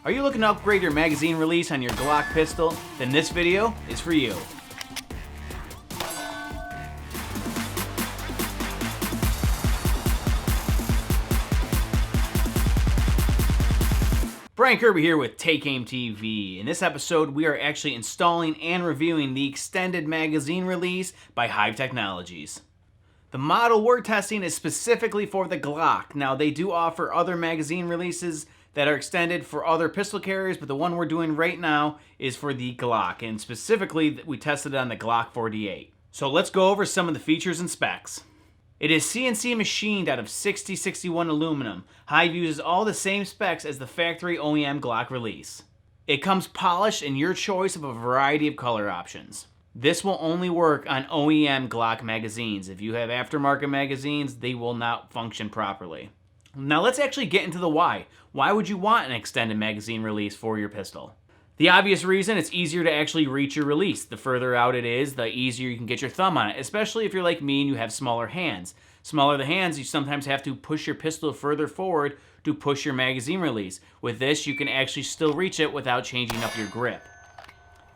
Are you looking to upgrade your magazine release on your Glock pistol? Then this video is for you. Brian Kirby here with Take Aim TV. In this episode, we are actually installing and reviewing the extended magazine release by Hyve Technologies. The model we're testing is specifically for the Glock. Now, they do offer other magazine releases that are extended for other pistol carriers, but the one we're doing right now is for the Glock, and specifically, we tested it on the Glock 48. So let's go over some of the features and specs. It is CNC machined out of 6061 aluminum. Hyve uses all the same specs as the factory OEM Glock release. It comes polished in your choice of a variety of color options. This will only work on OEM Glock magazines. If you have aftermarket magazines, they will not function properly. Now let's actually get into the why. Why would you want an extended magazine release for your pistol? The obvious reason, it's easier to actually reach your release. The further out it is, the easier you can get your thumb on it, especially if you're like me and you have smaller hands. Smaller the hands, you sometimes have to push your pistol further forward to push your magazine release. With this, you can actually still reach it without changing up your grip.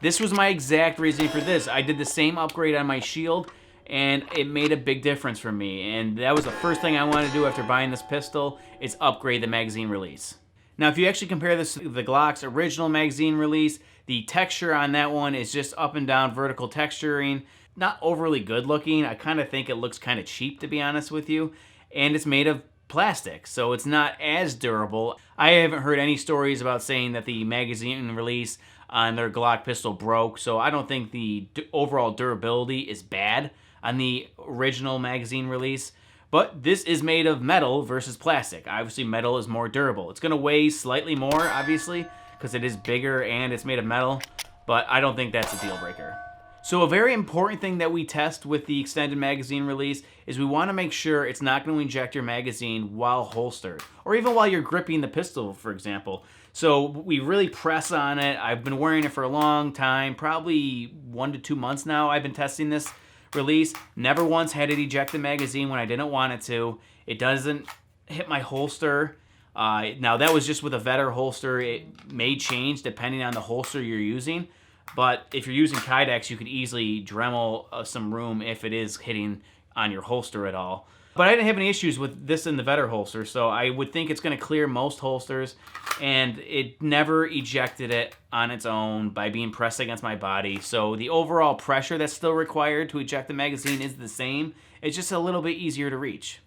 This was my exact reasoning for this. I did the same upgrade on my shield, and it made a big difference for me. And that was the first thing I wanted to do after buying this pistol, is upgrade the magazine release. Now, if you actually compare this to the Glock's original magazine release, the texture on that one is just up and down vertical texturing. Not overly good looking. I kind of think it looks kind of cheap, to be honest with you. And it's made of plastic, so it's not as durable. I haven't heard any stories about saying that the magazine release on their Glock pistol broke, so I don't think the overall durability is bad on the original magazine release. But this is made of metal versus plastic. Obviously, metal is more durable. It's going to weigh slightly more, obviously, because it is bigger and it's made of metal, but I don't think that's a deal breaker. So a very important thing that we test with the extended magazine release is we want to make sure it's not going to eject your magazine while holstered, or even while you're gripping the pistol, for example. So we really press on it. I've been wearing it for a long time, probably 1 to 2 months now. I've been testing this release. Never once had it eject the magazine when I didn't want it to. It doesn't hit my holster. Now that was just with a Vetter holster. It may change depending on the holster you're using. But if you're using Kydex, you could easily Dremel some room if it is hitting on your holster at all. But I didn't have any issues with this in the Vetter holster, so I would think it's going to clear most holsters, and it never ejected it on its own by being pressed against my body. So the overall pressure that's still required to eject the magazine is the same. It's just a little bit easier to reach.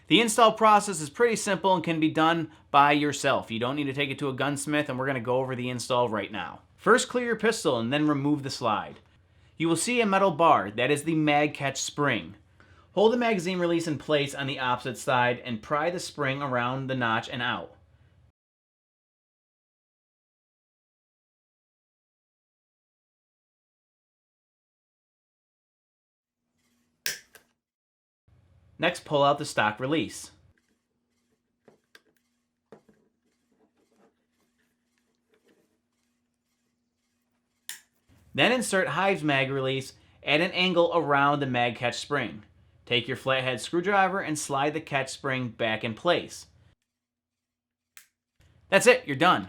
The install process is pretty simple and can be done by yourself. You don't need to take it to a gunsmith, and we're going to go over the install right now. First, clear your pistol and then remove the slide. You will see a metal bar. That is the mag catch spring. Hold the magazine release in place on the opposite side and pry the spring around the notch and out. Next, pull out the stock release. Then insert Hyve's mag release at an angle around the mag catch spring. Take your flathead screwdriver and slide the catch spring back in place. That's it, you're done.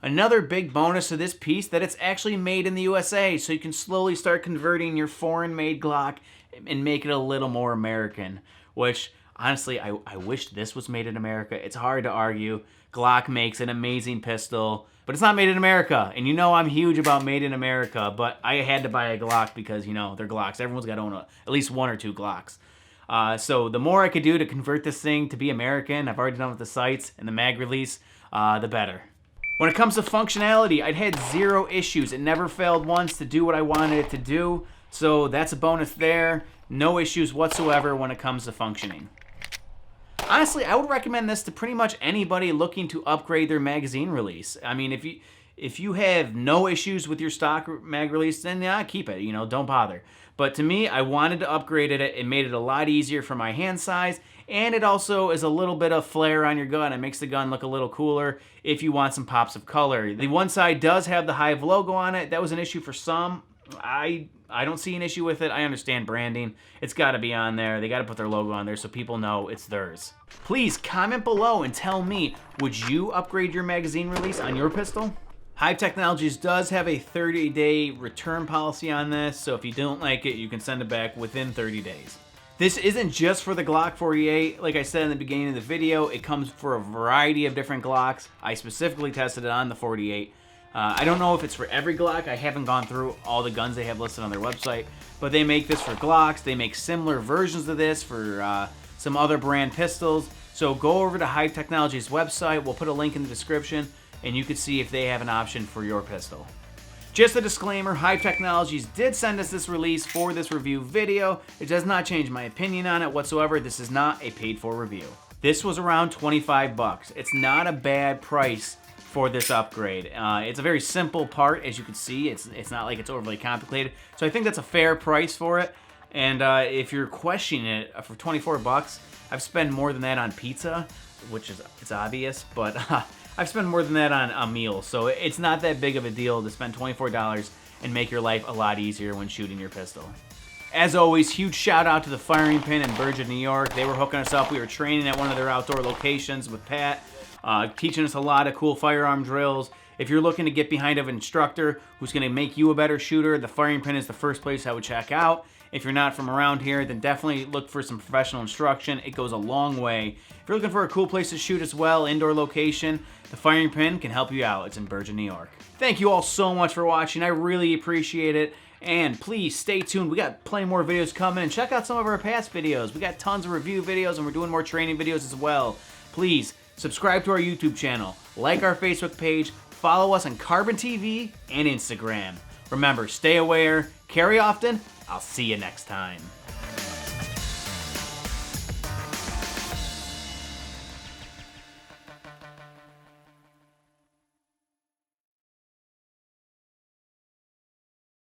Another big bonus to this piece that it's actually made in the USA, so you can slowly start converting your foreign-made Glock and make it a little more American, which honestly, I wish this was made in America. It's hard to argue. Glock makes an amazing pistol, but it's not made in America. And you know I'm huge about made in America, but I had to buy a Glock because, you know, they're Glocks. Everyone's got to own at least 1 or 2 Glocks. So the more I could do to convert this thing to be American, I've already done with the sights and the mag release, the better. When it comes to functionality, I'd had 0 issues. It never failed once to do what I wanted it to do. So that's a bonus there. No issues whatsoever when it comes to functioning. Honestly, I would recommend this to pretty much anybody looking to upgrade their magazine release. I mean, if you have no issues with your stock mag release, then yeah, keep it. You know, don't bother. But to me, I wanted to upgrade it. It made it a lot easier for my hand size, and it also is a little bit of flair on your gun. It makes the gun look a little cooler if you want some pops of color. The one side does have the Hyve logo on it. That was an issue for some. I I don't see an issue with it. I understand branding. It's got to be on there. They got to put their logo on there so people know it's theirs. Please comment below and tell me, would you upgrade your magazine release on your pistol? Hyve Technologies does have a 30-day return policy on this, so if you don't like it, you can send it back within 30 days. This isn't just for the Glock 48. Like I said in the beginning of the video, it comes for a variety of different Glocks. I specifically tested it on the 48. I don't know if it's for every Glock. I haven't gone through all the guns they have listed on their website, but they make this for Glocks. They make similar versions of this for some other brand pistols. So go over to Hyve Technologies' website. We'll put a link in the description, and you can see if they have an option for your pistol. Just a disclaimer, Hyve Technologies did send us this release for this review video. It does not change my opinion on it whatsoever. This is not a paid-for review. This was around 25 bucks. It's not a bad price for this upgrade. It's a very simple part, as you can see. It's not like it's overly complicated. So I think that's a fair price for it. And if you're questioning it, for 24 bucks, I've spent more than that on pizza, which is it's obvious, but I've spent more than that on meals, so it's not that big of a deal to spend $24 and make your life a lot easier when shooting your pistol. As always, huge shout out to the Firing Pin in Bergen, New York. They were hooking us up. We were training at one of their outdoor locations with Pat, teaching us a lot of cool firearm drills. If you're looking to get behind an instructor who's going to make you a better shooter, the Firing Pin is the first place I would check out. If you're not from around here, then definitely look for some professional instruction. It goes a long way. If you're looking for a cool place to shoot as well, indoor location, the Firing Pin can help you out. It's in Bergen, New York. Thank you all so much for watching. I really appreciate it. And please stay tuned. We got plenty more videos coming. And check out some of our past videos. We got tons of review videos, and we're doing more training videos as well. Please subscribe to our YouTube channel, like our Facebook page, follow us on Carbon TV and Instagram. Remember, stay aware, carry often. I'll see you next time.